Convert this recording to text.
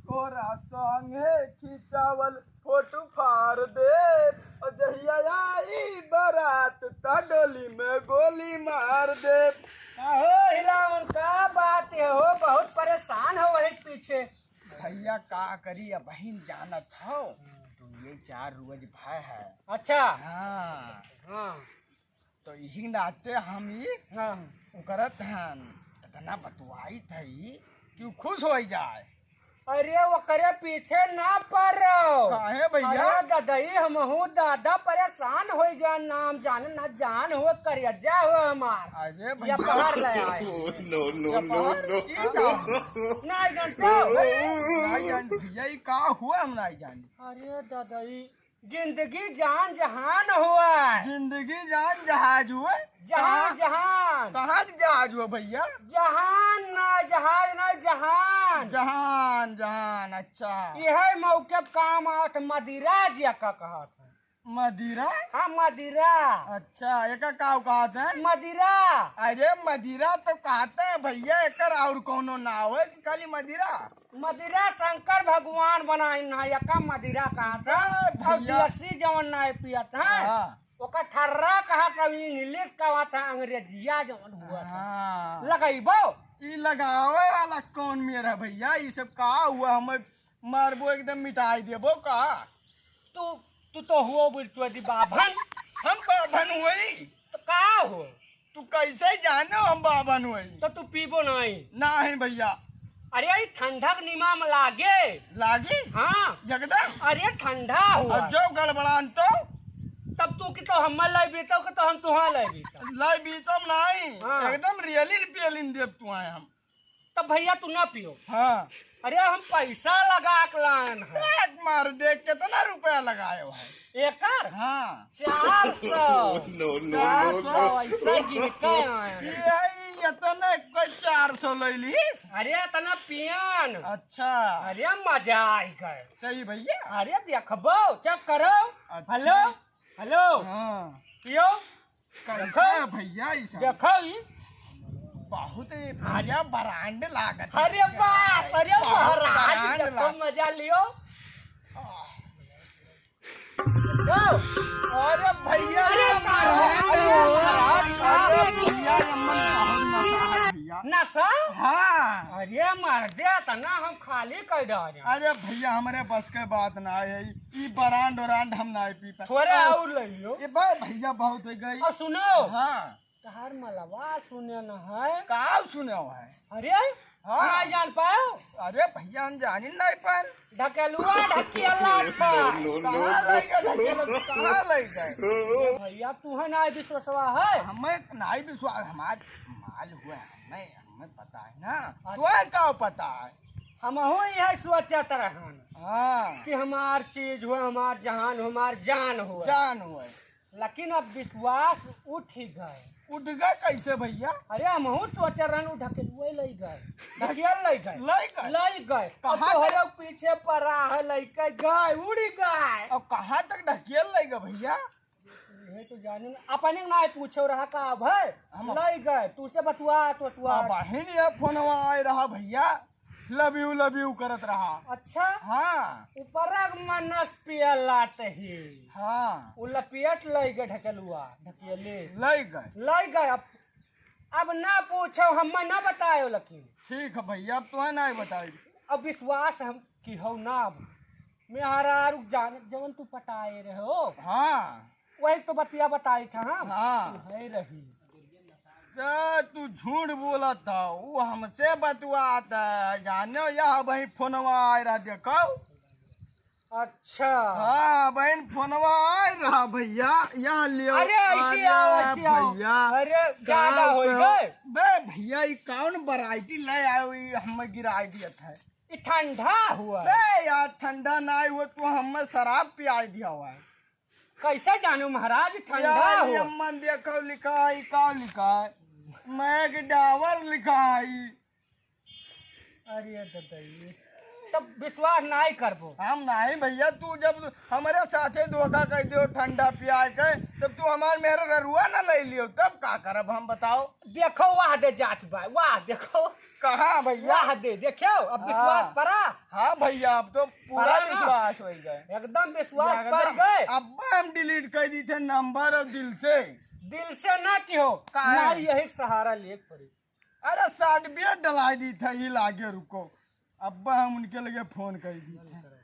तोरा संगे खिंचावल फोटो फाड़ दे और जहिया आई बारात ता डोली में गोली मार दे। हो हिरावन का बात है हो, बहुत परेशान हो वही पीछे। भैया का करी अब बहन जानत हो तो ये 4 रोज भाई है। अच्छा हाँ हाँ तो यही नाते हम ही हाँ करत हैं इतना बतवाई थी कि खुश हो जाए। अरे वो करे पीछे ना पड़ो। काहे भैया? अरे दादाई हमहू दादा परेशान हो गया, नाम जान ना जान हो करिया हो हमार। अरे ये भैया बाहर ले आए नहीं जानते। नहीं जान भैया ये का हुआ हम नहीं जानी। अरे दादाई जिंदगी जान जहान हुआ। जिंदगी जान जहाज हुआ। जहान जहान कहाँ जहाज हुआ भैया? जहान ना जहाज ना जहान जहान जहान। अच्छा यह मौके पे काम आवत मदिरा जी का कहत है। मदिरा? हाँ मदिरा अच्छा एक का कहते हैं मदिरा। अरे मदिरा तो कहते हैं भैया एकर और कोनो नाव है कि खाली मदिरा? मदिरा शंकर भगवान बनाइन है, यका मदिरा कहता और भैया। देसी जवन ना पियत है हाँ ओका ठर्रा कहा था, इंग्लिश कहा था, अंग्रेजिया जवन हुआ था। हाँ लगाइबो ये लगावे वाला कौन मेरा भैया? ये सब का हुआ हमें मारबो एकदम मिटाई देबो का? तू तू तो हुआ बुढ़ी बाभन। हम बाभन हुई तो का हो? तू कैसे जानो हम बाभन हुई? तो तू पीबो नहीं? नहीं भैया। अरे ये ठंडक निमाम लागे लागी हाँ। एकदम। अरे ठंडा हुआ और जो गड़बड़ान तो तब तू की तो हम लाई बीतो कि तो हम तुहा लाई बीतो। लाई बीतम नहीं। हाँ। एकदम रियली रियलिन देव तू आए हम। तब भैया तू ना पियो। हाँ अरे हम पैसा लगा के लान है। एक मार देख कितना रुपया लगाए हो है? एकर हाँ 400 400 ऐसे गिर के आए हैं। ये इतने कोई 400 ले ली? अरे इतना पियन। अच्छा अरे मजा आई गए। सही भैया। अरे देखबो चेक करो। अच्छा। हेलो हेलो हाँ पियो कैसे भैया ये सब? देखो ये। बहुत ही भैया ब्रांड लागत है। अरे वाह अरे महाराज ब्रांड देखो लागत। मजा लियो। यो, अरे भैया अरे ये ब्रांड है। महाराज, अरे भैया ये मन बहुत नशा है भैया। नशा? हाँ अरे मर दे तना हम खाली कर दे। अरे भैया हमारे बस के बात ना है। ये ब्रांड ब्रांड हम नहीं पी पाए। थोड़े और ले लो। ये भैया बहुत हो गई। और सुनो हाँ तहार मलवा सुने न है। का सुने हो है? अरे हाँ। नहीं जान पाओ। अरे भैया हम जानी नहीं पान। ढकेलुआ ढकियला पर कहाँ ले गए? कहाँ ले गए? भैया तू है ना विश्वासवा है। हमें नहीं विश्वास। हमारे माल हुआ है हमें पता है ना। तुम्हें क्या पता है? हम यही सोचत रहन हाँ कि हमार चीज हो, हमार जहान हो, हमार जान हो। जान हुआ। लेकिन अब विश्वास उठ ही गए। उठ गए कैसे भैया? अरे हम सोच रहन ढकेलुआ ले गए, ढकेल ले गए, ले गए? ले गए। कहाँ अब तक? तो पीछे पड़ा है लड़का गए उड़ी गए। अब कहाँ तक ढकेल लेगा भैया? ये तो जाने अपने ना पूछो रहा का अब है हम ले गए तू से बतुआ तो बहन ये फोन आए रहा भैया लव यू करत रहा। अच्छा हाँ ऊपर मनस पियलात ही हाँ उ लपियट ले गए ढकेलुआ ढकेले ले गए। ले गए। अब ना पूछो हम ना बतायो लेकिन ठीक है भैया अब तुम्हें नहीं बताई। अब विश्वास हम की हो ना। अब मेहरा रुक जाने जवन तू पटाए रहे हो हाँ वही तो बतिया बताई था। हाँ। तू है रही तू झूठ बोला था वो हमसे बतवाता जानो यह बहन फोनवा आ रहा देखो। अच्छा हाँ बहन फोनवा आ रहा भैया यहाँ लियो। अरे ऐसे आओ ऐसे आओ। भैया अरे ज्यादा हो गए बे भैया ये कौन वैरायटी ले आयो ये हमें गिराई दिया था। ये ठंडा हुआ है। बे यार ठंडा ना हुआ तो हमें शराब पियाई दिया हुआ है। कैसे जानो महाराज ठंडा यार हुआ। अम्मन देखो लिखा है का लिखा है मैग डावर लिखा है। अरे दादा तब विश्वास नहीं करबो हम नहीं भैया। तू जब हमारे साथे धोखा कर दियो ठंडा पिया के तब तू हमार मेरा ररुआ ना ले लियो तब का करब हम बताओ। देखो वाह दे जात भाई वाह देखो कहाँ भैया? वाह दे देखो अब विश्वास पड़ा। हाँ हाँ भैया अब तो पूरा अरे ना। विश्वास हो गए एकदम विश्वास कर गए। अब हम डिलीट कर दी थे नंबर और दिल से। दिल से ना की हो काहे? ना यही सहारा ले पड़ी। अरे सर्टिफिकेट डला दी था ये लागे रुको। अब हम उनके लगे फोन कर दी थे।